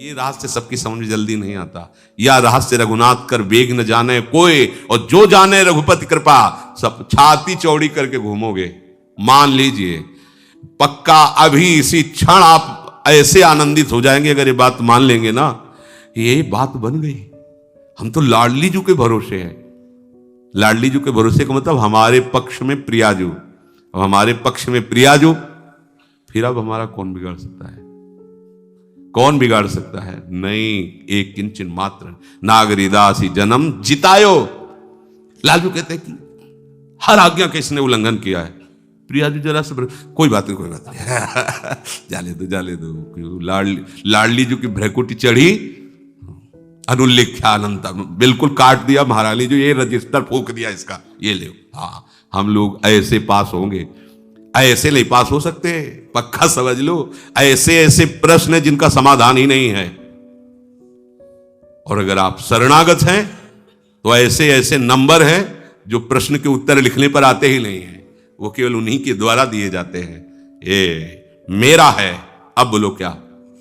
ये रहस्य सबकी समझ में जल्दी नहीं आता। या रहस्य रघुनाथ कर वेग न जाने कोई, और जो जाने रघुपति कृपा, सब छाती चौड़ी करके घूमोगे। मान लीजिए पक्का अभी इसी क्षण आप ऐसे आनंदित हो जाएंगे अगर ये बात मान लेंगे ना, ये बात बन गई। हम तो लाडली जू के भरोसे हैं। लाडली जू के भरोसे का मतलब हमारे पक्ष में प्रियाजू, अब हमारे पक्ष में प्रियाजू, फिर अब हमारा कौन बिगाड़ सकता है? कौन बिगाड़ सकता है? नहीं, एक किंचन मात्र नागरी दासी जन्म जितायो। लालजू कहते हैं कि हर आज्ञा का इसने उल्लंघन किया है। प्रियाजू जरा से कोई बात नहीं, कोई बात नहीं जाले दो। लाडली जू की भ्रकुटी चढ़ी, अनुल्लेख्यानंता बिल्कुल काट दिया महारानी जो, ये रजिस्टर फूक दिया इसका, ये ले। हाँ, हम लोग ऐसे पास होंगे, ऐसे नहीं पास हो सकते, पक्का समझ लो। ऐसे ऐसे प्रश्न हैं जिनका समाधान ही नहीं है। और अगर आप शरणागत हैं तो ऐसे ऐसे नंबर हैं जो प्रश्न के उत्तर लिखने पर आते ही नहीं है, वो केवल उन्हीं के द्वारा दिए जाते हैं। ये मेरा है, अब बोलो क्या?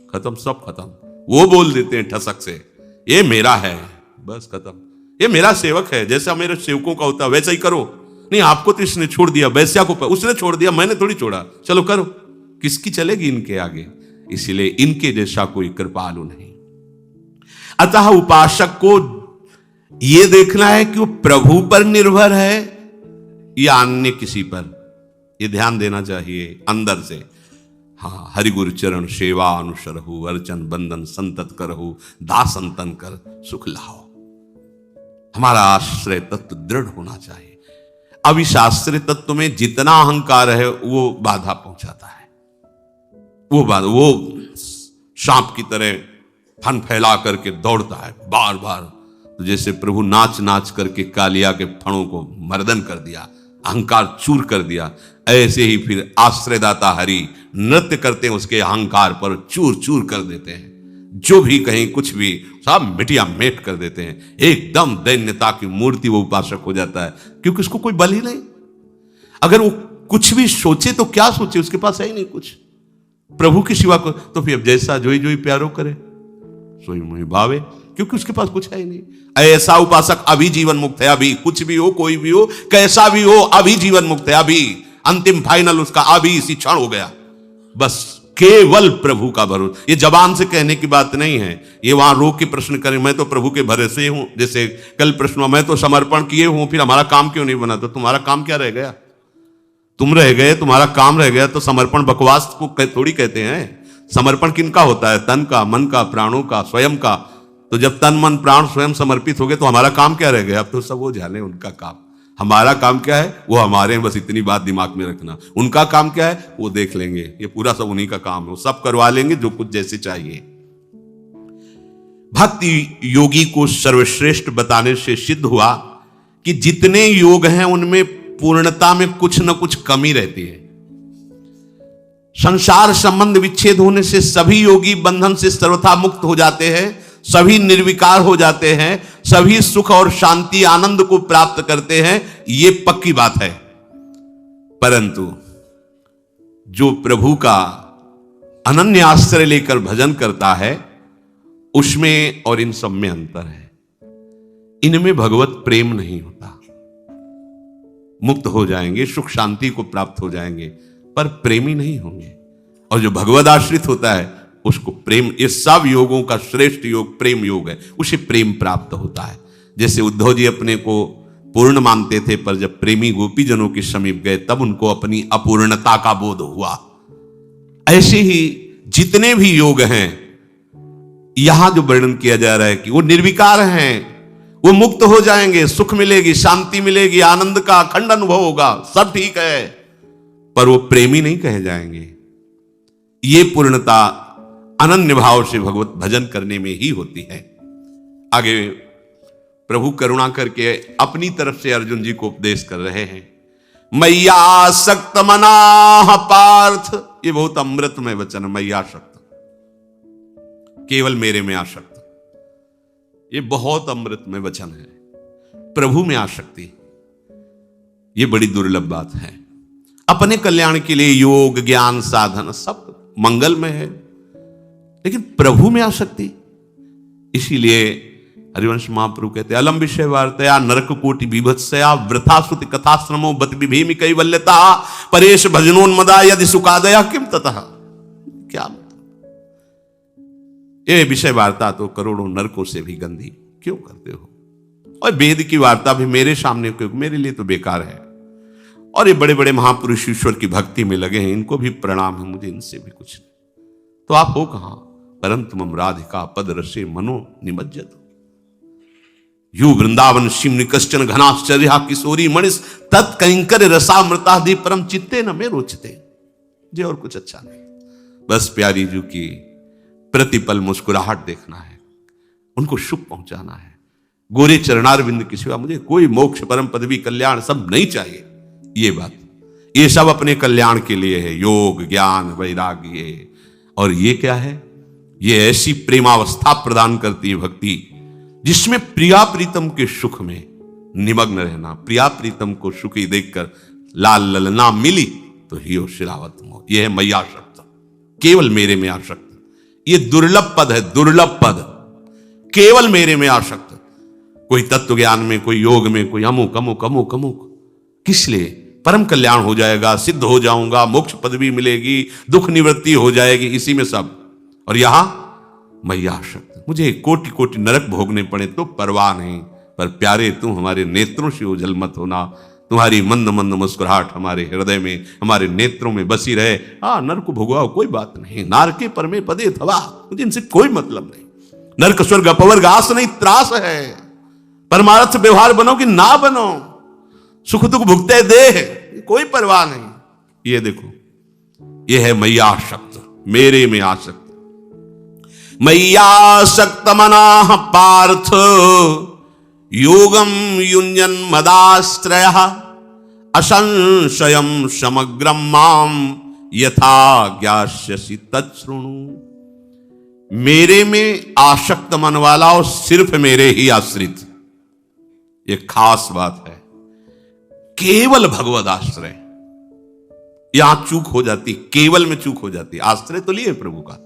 खत्म, सब खत्म। वो बोल देते हैं ठसक से, ये मेरा है, बस खत्म। ये मेरा सेवक है, जैसा मेरे सेवकों का होता है वैसा ही करो। नहीं, आपको तो इसने छोड़ दिया, वैश्या को उसने छोड़ दिया, मैंने थोड़ी छोड़ा, चलो करो। किसकी चलेगी इनके आगे? इसलिए इनके जैसा कोई कृपालु नहीं। अतः उपासक को यह देखना है कि वो प्रभु पर निर्भर है या अन्य किसी पर, यह ध्यान देना चाहिए अंदर से। हाँ, हरि गुरु चरण सेवा अनुसरहु, अर्चन बंदन संतत करहु, दासंतन कर सुख लाओ। हमारा आश्रय तत्व दृढ़ होना चाहिए। अब इस आश्रय तत्व में जितना अहंकार है वो बाधा पहुंचाता है। वो सांप की तरह फन फैला करके दौड़ता है बार बार। तो जैसे प्रभु नाच नाच करके कालिया के फणों को मर्दन कर दिया, अहंकार चूर कर दिया, ऐसे ही फिर आश्रयदाता हरि नृत्य करते हैं उसके अहंकार पर, चूर चूर कर देते हैं। जो भी कहीं कुछ भी सब मिटिया मेट कर देते हैं। एकदम दैन्यता की मूर्ति वो उपासक हो जाता है, क्योंकि उसको कोई बल ही नहीं। अगर वो कुछ भी सोचे तो क्या सोचे, उसके पास है ही नहीं कुछ प्रभु की सिवा को। तो फिर जैसा जोई जोई प्यारो करे सोई मोहि भावे, क्योंकि उसके पास कुछ है ही नहीं। ऐसा उपासक अभी जीवन मुक्त है। अभी कुछ भी हो, कोई भी हो, कैसा भी हो, अभी जीवन मुक्त है। अभी अंतिम फाइनल उसका अभी इसी क्षण हो गया। बस केवल प्रभु का भरोसा। ये जबान से कहने की बात नहीं है, ये वहां रोक के प्रश्न करें मैं तो प्रभु के भरोसे हूं। जैसे कल प्रश्न, मैं तो समर्पण किए हूं, फिर हमारा काम क्यों नहीं बना? तो तुम्हारा काम क्या रह गया? तुम रह गए, तुम्हारा काम रह गया। तो समर्पण बकवास को थोड़ी कहते हैं। समर्पण किनका होता है? तन का, मन का, प्राणों का, स्वयं का। तो जब तन मन प्राण स्वयं समर्पित हो गए तो हमारा काम क्या रह गया? अब तो सब वो जाने उनका काम। हमारा काम क्या है वो हमारे, बस इतनी बात दिमाग में रखना। उनका काम क्या है वो देख लेंगे, ये पूरा सब उन्हीं का काम है, वो सब करवा लेंगे जो कुछ जैसे चाहिए। भक्ति योगी को सर्वश्रेष्ठ बताने से सिद्ध हुआ कि जितने योग हैं उनमें पूर्णता में कुछ न कुछ कमी रहती है। संसार संबंध विच्छेद होने से सभी योगी बंधन से सर्वथा मुक्त हो जाते हैं, सभी निर्विकार हो जाते हैं, सभी सुख और शांति आनंद को प्राप्त करते हैं, ये पक्की बात है। परंतु जो प्रभु का अनन्य आश्रय लेकर भजन करता है उसमें और इन सब में अंतर है। इनमें भगवत प्रेम नहीं होता। मुक्त हो जाएंगे, सुख शांति को प्राप्त हो जाएंगे, पर प्रेमी नहीं होंगे। और जो भगवद आश्रित होता है उसको प्रेम, इस सब योगों का श्रेष्ठ योग प्रेम योग है, उसे प्रेम प्राप्त होता है। जैसे उद्धव जी अपने को पूर्ण मानते थे, पर जब प्रेमी गोपीजनों के समीप गए तब उनको अपनी अपूर्णता का बोध हुआ। ऐसे ही जितने भी योग हैं यहां जो वर्णन किया जा रहा है कि वो निर्विकार हैं, वो मुक्त हो जाएंगे, सुख मिलेगी, शांति मिलेगी, आनंद का अखंड अनुभव होगा, सब ठीक है, पर वो प्रेमी नहीं कहे जाएंगे। ये पूर्णता अनन्य भाव से भगवत भजन करने में ही होती है। आगे प्रभु करुणा करके अपनी तरफ से अर्जुन जी को उपदेश कर रहे हैं। मैया आसक्त मनाह पार्थ, ये बहुत अमृतमय वचन। मैया आसक्त, केवल मेरे में आसक्त, ये बहुत अमृतमय वचन है। प्रभु में आसक्ति ये बड़ी दुर्लभ बात है। अपने कल्याण के लिए योग ज्ञान साधन सब मंगल में है, लेकिन प्रभु में आसक्ति, इसीलिए हरिवंश महाप्रभु कहते अलम विषय वार्तया नरक कोटि बीभत्सया वृथा श्रुति कथाश्रमो बत विभेमि कैवल्यता परेश भजनोन्मदा यदि सुखादया किम ततः। क्या ये विषय वार्ता तो करोड़ों नरकों से भी गंदी क्यों करते हो, और वेद की वार्ता भी मेरे सामने क्यों, मेरे लिए तो बेकार है। और ये बड़े बड़े महापुरुष ईश्वर की भक्ति में लगे हैं, इनको भी प्रणाम है, मुझे इनसे भी कुछ नहीं। तो आप हो कहां, परंतु मम राधिका पद रसे मनो निमज्जत यू वृंदावन शिम कश्चन घनाश्चर्या किशोरी मणिस तत्कंकर रसामृतादि परम चित्ते न में रोचते। जे और कुछ अच्छा नहीं, बस प्यारी जू की प्रतिपल मुस्कुराहट देखना है, उनको सुख पहुंचाना है। गोरे चरणारविंद की सिवा मुझे कोई मोक्ष परम पदवी कल्याण सब नहीं चाहिए। ये बात, ये सब अपने कल्याण के लिए है, योग ज्ञान वैराग्य। और ये क्या है, ये ऐसी प्रेमावस्था प्रदान करती है भक्ति जिसमें प्रिया प्रीतम के सुख में निमग्न रहना। प्रिया प्रीतम को सुखी देखकर लाल ललना मिली तो हियो शिरावत मोह। यह है मैया शक्त, केवल मेरे में आसक्त। ये दुर्लभ पद है, दुर्लभ पद, केवल मेरे में आसक्त। कोई तत्व ज्ञान में, कोई योग में, कोई अमुक अमुक अमुक अमुक, किस लिए? परम कल्याण हो जाएगा, सिद्ध हो जाऊंगा, मोक्ष पदवी मिलेगी, दुख निवृत्ति हो जाएगी, इसी में सब। और यहां मैया शक्त, मुझे कोटि कोटि नरक भोगने पड़े तो परवाह नहीं, पर प्यारे तुम हमारे नेत्रों से ओझल मत होना। तुम्हारी मंद मंद मुस्कुराहट हमारे हृदय में, हमारे नेत्रों में बसी रहे। हाँ, नरक भोगवाओ, कोई बात नहीं। नारके परमे पदे थवा, मुझे इनसे कोई मतलब नहीं। नरक स्वर्ग अपवर्ग आस नहीं त्रास है। परमार्थ व्यवहार बनो कि ना बनो, सुख दुख भुगते दे, कोई परवाह नहीं। ये देखो, ये है मैया शक्त, मेरे में आसक्त। मैया शक्त मनाः पार्थ योगम युञ्जन मदाश्रय असंशयम समग्रम माम यथा ज्ञास्यसि तच्छृणु। मेरे में आसक्त मन वाला और सिर्फ मेरे ही आश्रित, ये खास बात है। केवल भगवद आश्रय, यहां चूक हो जाती, केवल में चूक हो जाती। आश्रय तो लिए प्रभु का,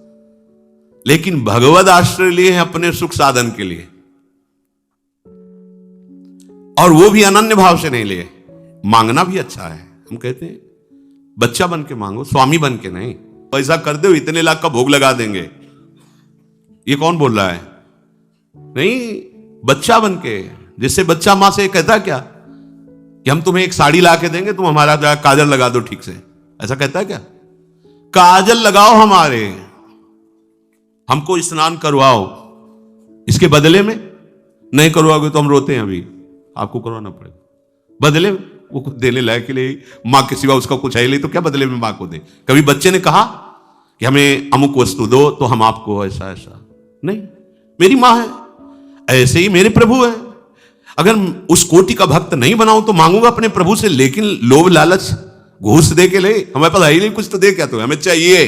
लेकिन भगवद आश्रय लिए हैं अपने सुख साधन के लिए, और वो भी अनन्य भाव से नहीं लिए। मांगना भी अच्छा है, हम कहते हैं बच्चा बन के मांगो, स्वामी बन के नहीं। पैसा कर दो, इतने लाख का भोग लगा देंगे, ये कौन बोल रहा है? नहीं, बच्चा बन के। जैसे बच्चा मां से कहता क्या कि हम तुम्हें एक साड़ी ला के देंगे, तुम हमारा काजल लगा दो ठीक से, ऐसा कहता है क्या? काजल लगाओ, हमारे, हमको स्नान करवाओ, इसके बदले में नहीं करवाओगे तो हम रोते हैं, अभी आपको करवाना पड़ेगा। बदले में वो कुछ देने लायक के लिए, मां के सिवा उसका कुछ है नहीं, तो क्या बदले में मां को दे? कभी बच्चे ने कहा कि हमें अमुक वस्तु दो तो हम आपको ऐसा ऐसा नहीं। मेरी मां है, ऐसे ही मेरे प्रभु है। अगर उस कोटि का भक्त नहीं बनाऊं तो मांगूंगा अपने प्रभु से, लेकिन लोभ लालच घूस दे के ले, हमारे पास है नहीं कुछ, तो दे क्या तो हमें चाहिए।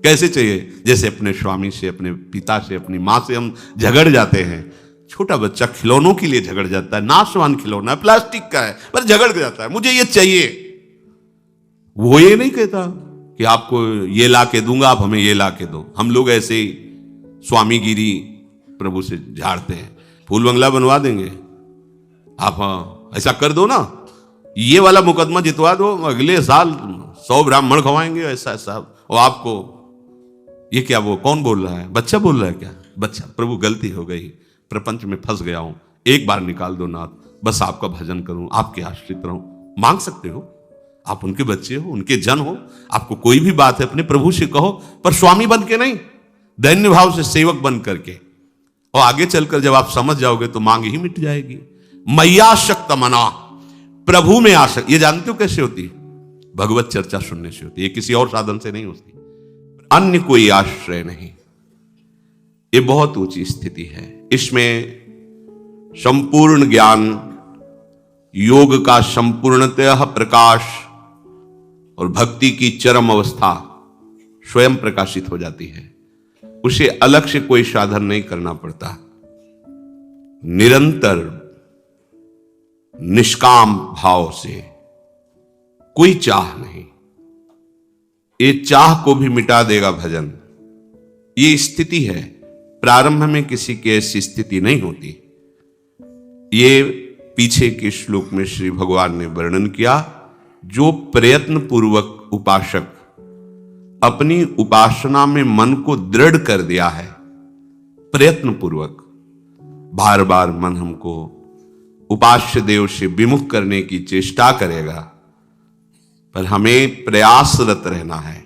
कैसे चाहिए? जैसे अपने स्वामी से, अपने पिता से, अपनी मां से हम झगड़ जाते हैं। छोटा बच्चा खिलौनों के लिए झगड़ जाता है, नाशवान खिलौना है, प्लास्टिक का है, पर झगड़ जाता है, मुझे ये चाहिए। वो ये नहीं कहता कि आपको ये ला के दूंगा, आप हमें ये ला के दो। हम लोग ऐसे ही स्वामीगिरी प्रभु से झाड़ते हैं। फूल बंगला बनवा देंगे, आप हाँ ऐसा कर दो ना, ये वाला मुकदमा जितवा दो, अगले साल 100 ब्राह्मण खवाएंगे, ऐसा ऐसा। और आपको ये क्या, वो कौन बोल रहा है? बच्चा बोल रहा है क्या? बच्चा, प्रभु गलती हो गई, प्रपंच में फंस गया हूं, एक बार निकाल दो नाथ, बस आपका भजन करूं, आपके आश्रित रहूं। मांग सकते हो, आप उनके बच्चे हो, उनके जन हो, आपको कोई भी बात है अपने प्रभु से कहो, पर स्वामी बन के नहीं, दैन्य भाव से सेवक बन करके। और आगे चलकर जब आप समझ जाओगे तो मांग ही मिट जाएगी। मैया शक्त मना, प्रभु में आसक्त। ये जानते हो कैसे होती? भगवत चर्चा सुनने से होती है, किसी और साधन से नहीं होती। अन्य कोई आश्रय नहीं। ये बहुत ऊंची स्थिति है। इसमें संपूर्ण ज्ञान, योग का संपूर्णतः प्रकाश और भक्ति की चरम अवस्था स्वयं प्रकाशित हो जाती है। उसे अलग से कोई साधन नहीं करना पड़ता। निरंतर निष्काम भाव से, कोई चाह नहीं। ये चाह को भी मिटा देगा भजन। ये स्थिति है। प्रारंभ में किसी की ऐसी स्थिति नहीं होती। ये पीछे के श्लोक में श्री भगवान ने वर्णन किया। जो प्रयत्न पूर्वक उपासक अपनी उपासना में मन को दृढ़ कर दिया है, प्रयत्न पूर्वक बार बार मन हमको उपास्य देव से विमुख करने की चेष्टा करेगा, पर हमें प्रयासरत रहना है।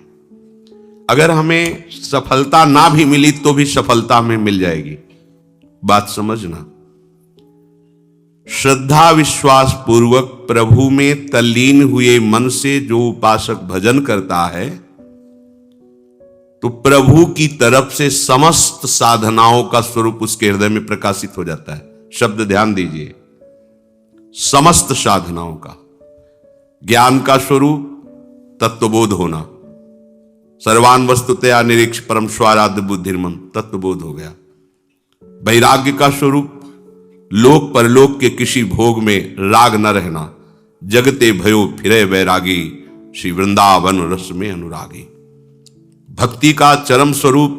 अगर हमें सफलता ना भी मिली तो भी सफलता हमें मिल जाएगी। बात समझना। श्रद्धा विश्वास पूर्वक प्रभु में तल्लीन हुए मन से जो उपासक भजन करता है, तो प्रभु की तरफ से समस्त साधनाओं का स्वरूप उसके हृदय में प्रकाशित हो जाता है। शब्द ध्यान दीजिए, समस्त साधनाओं का। ज्ञान का स्वरूप तत्वबोध होना, सर्वान वस्तुतया निरीक्ष परम स्वाराध्य बुद्धिर्मन, तत्वबोध हो गया। वैराग्य का स्वरूप लोक परलोक के किसी भोग में राग न रहना, जगते भयो फिरे वैरागी, श्री वृंदावन रस में अनुरागी। भक्ति का चरम स्वरूप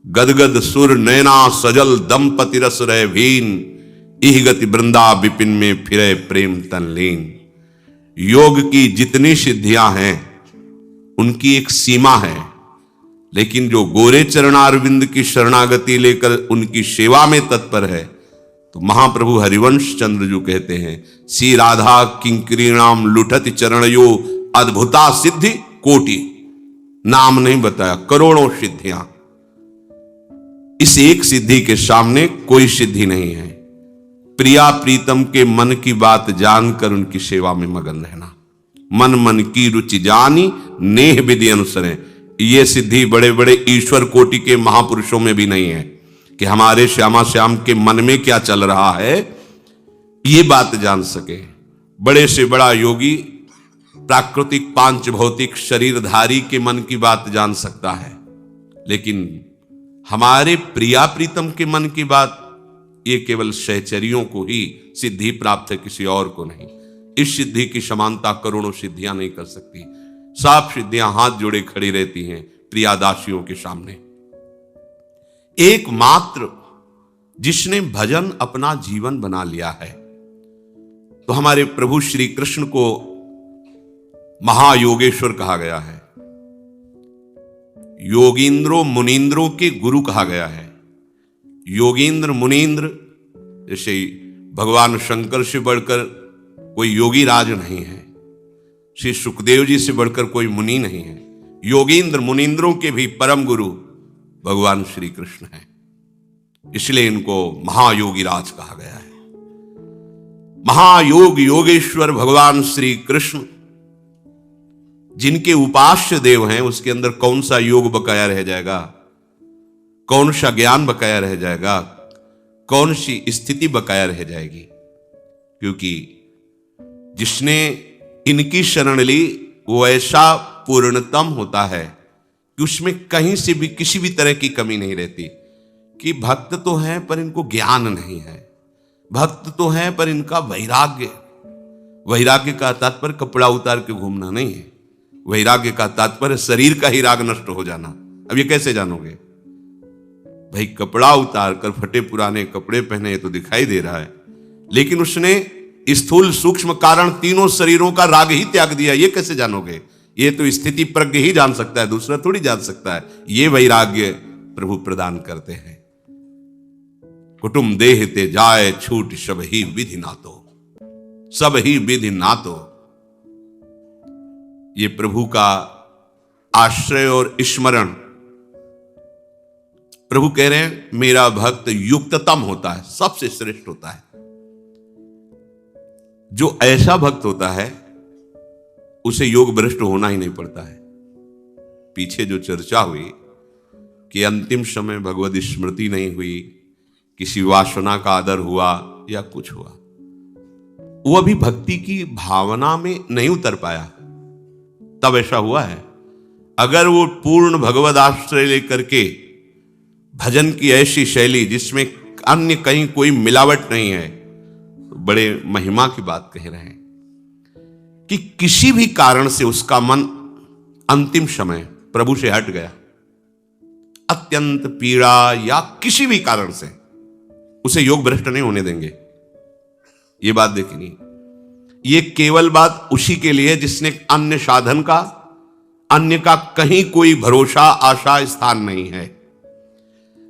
गदगद सुर नैना सजल दंपति रस रह भीन, इह गति वृंदा विपिन में फिरे प्रेम तनलीन। योग की जितनी सिद्धियां हैं उनकी एक सीमा है, लेकिन जो गोरे चरणारविंद की शरणागति लेकर उनकी सेवा में तत्पर है, तो महाप्रभु हरिवंश चंद्र जो कहते हैं, श्री राधा किंकरीणाम लुठति चरणयो अद्भुता सिद्धि कोटि। नाम नहीं बताया, करोड़ों सिद्धियां। इस एक सिद्धि के सामने कोई सिद्धि नहीं है। प्रिया प्रीतम के मन की बात जानकर उनकी सेवा में मगन रहना। मन मन की रुचि जानी नेह विधि अनुसरें। ये सिद्धि बड़े बड़े ईश्वर कोटि के महापुरुषों में भी नहीं है कि हमारे श्यामा श्याम के मन में क्या चल रहा है ये बात जान सके। बड़े से बड़ा योगी प्राकृतिक पांच भौतिक शरीरधारी के मन की बात जान सकता है, लेकिन हमारे प्रिया प्रीतम के मन की बात ये केवल सहचरियों को ही सिद्धि प्राप्त है, किसी और को नहीं। इस सिद्धि की समानता करोड़ों सिद्धियां नहीं कर सकती। सब सिद्धियां हाथ जोड़े खड़ी रहती हैं प्रियादासियों के सामने। एकमात्र जिसने भजन अपना जीवन बना लिया है, तो हमारे प्रभु श्री कृष्ण को महायोगेश्वर कहा गया है, योगींद्रों मुनींद्रों के गुरु कहा गया है। योगींद्र मुनींद्र जैसे भगवान शंकर से बढ़कर कोई योगी राज नहीं है, श्री सुखदेव जी से बढ़कर कोई मुनि नहीं है। योगींद्र मुनींद्रों के भी परम गुरु भगवान श्री कृष्ण हैं, इसलिए इनको महायोगी राज कहा गया है। महायोग योगेश्वर भगवान श्री कृष्ण जिनके उपास्य देव हैं, उसके अंदर कौन सा योग बकाया रह जाएगा, कौन सा ज्ञान बकाया रह जाएगा, कौन सी स्थिति बकाया रह जाएगी। क्योंकि जिसने इनकी शरण ली वो ऐसा पूर्णतम होता है कि उसमें कहीं से भी किसी भी तरह की कमी नहीं रहती। कि भक्त तो हैं पर इनको ज्ञान नहीं है, भक्त तो हैं पर इनका वैराग्य, वैराग्य का तात्पर्य कपड़ा उतार के घूमना नहीं है, वैराग्य का तात्पर्य शरीर का ही राग नष्ट हो जाना। अब ये कैसे जानोगे भाई, कपड़ा उतार कर फटे पुराने कपड़े पहने तो दिखाई दे रहा है, लेकिन उसने स्थूल सूक्ष्म कारण तीनों शरीरों का राग ही त्याग दिया, ये कैसे जानोगे? ये तो स्थिति प्रज्ञ ही जान सकता है, दूसरा थोड़ी जान सकता है। ये वैराग्य प्रभु प्रदान करते हैं। कुटुंब देह ते जाए छूट सब ही विधि नातो, सब ही विधि नातो। ये प्रभु का आश्रय और स्मरण। प्रभु कह रहे हैं मेरा भक्त युक्ततम होता है, सबसे श्रेष्ठ होता है। जो ऐसा भक्त होता है उसे योग भ्रष्ट होना ही नहीं पड़ता है। पीछे जो चर्चा हुई कि अंतिम समय भगवत स्मृति नहीं हुई, किसी वासना का आदर हुआ या कुछ हुआ, वो अभी भक्ति की भावना में नहीं उतर पाया, तब ऐसा हुआ है। अगर वो पूर्ण भगवद आश्रय लेकर के भजन की ऐसी शैली जिसमें अन्य कहीं कोई मिलावट नहीं है, तो बड़े महिमा की बात कह रहे हैं कि किसी भी कारण से उसका मन अंतिम समय प्रभु से हट गया, अत्यंत पीड़ा या किसी भी कारण से उसे योग भ्रष्ट नहीं होने देंगे। ये बात देखनी, ये केवल बात उसी के लिए जिसने अन्य साधन का, अन्य का कहीं कोई भरोसा आशा स्थान नहीं है,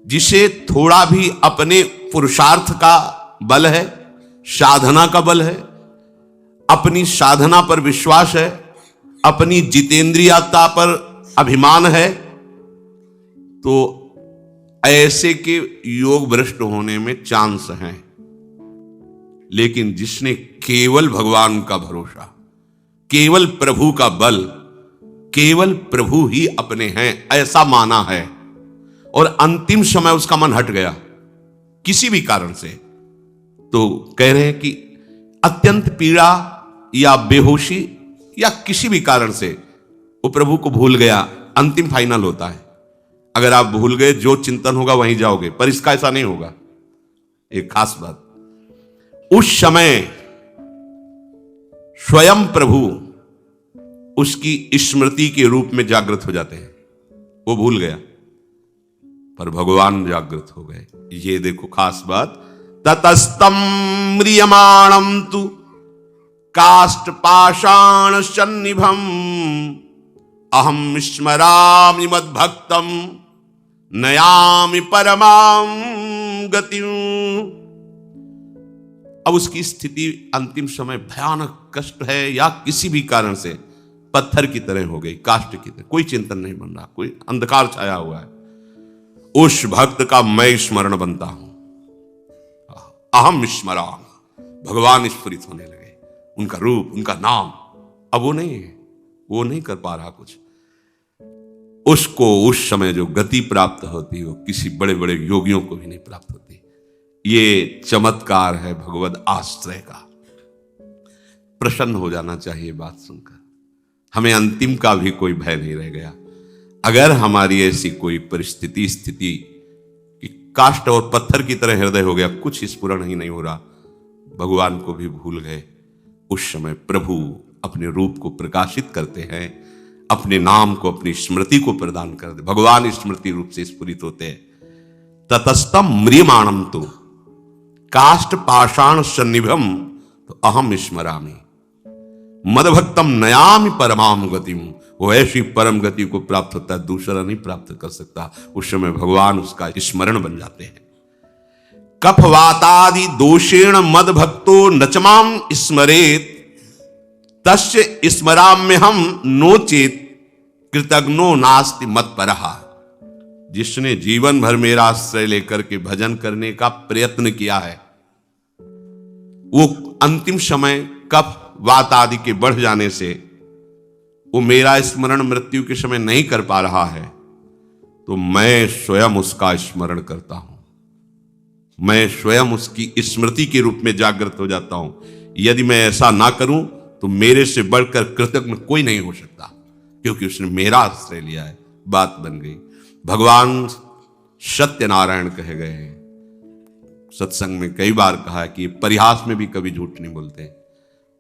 जिसे थोड़ा भी अपने पुरुषार्थ का बल है, साधना का बल है, अपनी साधना पर विश्वास है, अपनी जितेंद्रियता पर अभिमान है, तो ऐसे के योग भ्रष्ट होने में चांस हैं। लेकिन जिसने केवल भगवान का भरोसा, केवल प्रभु का बल, केवल प्रभु ही अपने हैं ऐसा माना है, और अंतिम समय उसका मन हट गया किसी भी कारण से, तो कह रहे हैं कि अत्यंत पीड़ा या बेहोशी या किसी भी कारण से वो प्रभु को भूल गया, अंतिम फाइनल होता है। अगर आप भूल गए, जो चिंतन होगा वहीं जाओगे, पर इसका ऐसा नहीं होगा। एक खास बात, उस समय स्वयं प्रभु उसकी स्मृति के रूप में जागृत हो जाते हैं। वो भूल गया पर भगवान जागृत हो गए। ये देखो खास बात, ततस्तम म्रियमाणम तु काष्ठ पाषाण सन्निभम अहम स्मरामि मद्भक्तम नयामि परमाम गतिम। अब उसकी स्थिति अंतिम समय भयानक कष्ट है या किसी भी कारण से पत्थर की तरह हो गई, काष्ठ की तरह, कोई चिंतन नहीं बन रहा, कोई अंधकार छाया हुआ है। उस भक्त का मैं स्मरण बनता हूं, अहम स्मराम, भगवान स्फुरित होने लगे, उनका रूप, उनका नाम। अब वो नहीं है, वो नहीं कर पा रहा कुछ। उसको उस समय जो गति प्राप्त होती है वो किसी बड़े बड़े योगियों को भी नहीं प्राप्त होती। ये चमत्कार है भगवद आश्रय का। प्रसन्न हो जाना चाहिए बात सुनकर, हमें अंतिम का भी कोई भय नहीं रह गया। अगर हमारी ऐसी कोई परिस्थिति स्थिति कि काष्ठ और पत्थर की तरह हृदय हो गया, कुछ स्फुरण ही नहीं हो रहा, भगवान को भी भूल गए, उस समय प्रभु अपने रूप को प्रकाशित करते हैं, अपने नाम को, अपनी स्मृति को प्रदान करते, भगवान स्मृति रूप से स्फुरित होते हैं। ततस्तम म्रियमाणम तो काष्ठ पाषाण सन्निभम तो अहम स्मरामि मदभक्तम नयामि परमाम गतिम। वो ऐसी परम गति को प्राप्त होता है, दूसरा नहीं प्राप्त कर सकता। उस समय भगवान उसका स्मरण बन जाते हैं। कफवातादि दोषेण मद भक्तो नचमाम स्मरेत तस्य स्मराम्य हम नोचेत कृतज्ञो नास्ति मत परहा। जिसने जीवन भर मेरा आश्रय लेकर के भजन करने का प्रयत्न किया है, वो अंतिम समय कफ वात आदि के बढ़ जाने से वो मेरा स्मरण मृत्यु के समय नहीं कर पा रहा है, तो मैं स्वयं उसका स्मरण करता हूं, मैं स्वयं उसकी स्मृति के रूप में जागृत हो जाता हूं। यदि मैं ऐसा ना करूं तो मेरे से बढ़कर कृतज्ञ कोई नहीं हो सकता, क्योंकि उसने मेरा आश्रय लिया है। बात बन गई। भगवान सत्यनारायण कहे गए हैं, सत्संग में कई बार कहा है कि परिहास में भी कभी झूठ नहीं बोलते।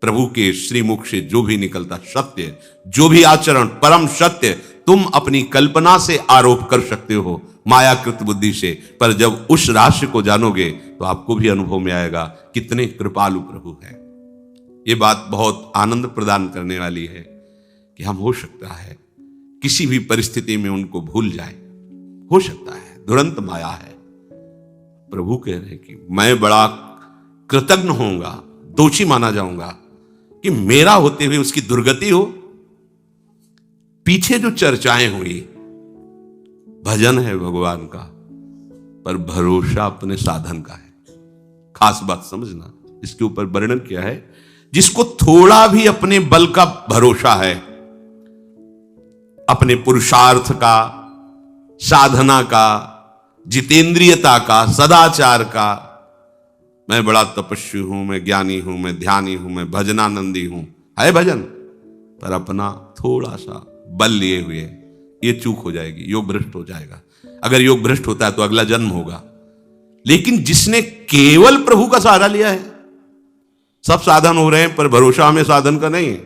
प्रभु के श्रीमुख से जो भी निकलता सत्य, जो भी आचरण परम सत्य, तुम अपनी कल्पना से आरोप कर सकते हो, मायाकृत बुद्धि से, पर जब उस रहस्य को जानोगे तो आपको भी अनुभव में आएगा कितने कृपालु प्रभु हैं। ये बात बहुत आनंद प्रदान करने वाली है कि हम हो सकता है किसी भी परिस्थिति में उनको भूल जाए, हो सकता है, दुरंत माया है। प्रभु कह रहे हैं कि मैं बड़ा कृतज्ञ होऊंगा, दोषी माना जाऊंगा कि मेरा होते हुए उसकी दुर्गति हो। पीछे जो चर्चाएं हुई, भजन है भगवान का, पर भरोसा अपने साधन का है। खास बात समझना, इसके ऊपर वर्णन किया है, जिसको थोड़ा भी अपने बल का भरोसा है, अपने पुरुषार्थ का, साधना का, जितेंद्रियता का, सदाचार का, मैं बड़ा तपस्वी हूं, मैं ज्ञानी हूं, मैं ध्यानी हूं, मैं भजनानंदी हूं, है भजन, पर अपना थोड़ा सा बल लिए हुए, ये चूक हो जाएगी, योग भ्रष्ट हो जाएगा। अगर योग भ्रष्ट होता है तो अगला जन्म होगा। लेकिन जिसने केवल प्रभु का सहारा लिया है, सब साधन हो रहे हैं पर भरोसा हमें साधन का नहीं है।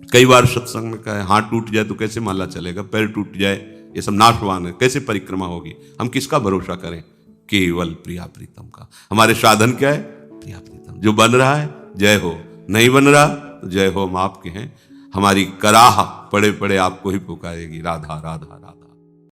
कई बार सत्संग में कहा, हाथ टूट जाए तो कैसे माला चलेगा, पैर टूट जाए ये सब नाशवान है, कैसे परिक्रमा होगी? हम किसका भरोसा करें? केवल प्रिया प्रीतम का। हमारे साधन क्या है? प्रिया प्रीतम। जो बन रहा है जय हो, नहीं बन रहा तो जय हो, हम आपके हैं। हमारी कराह पड़े पड़े आपको ही पुकारेगी, राधा राधा राधा।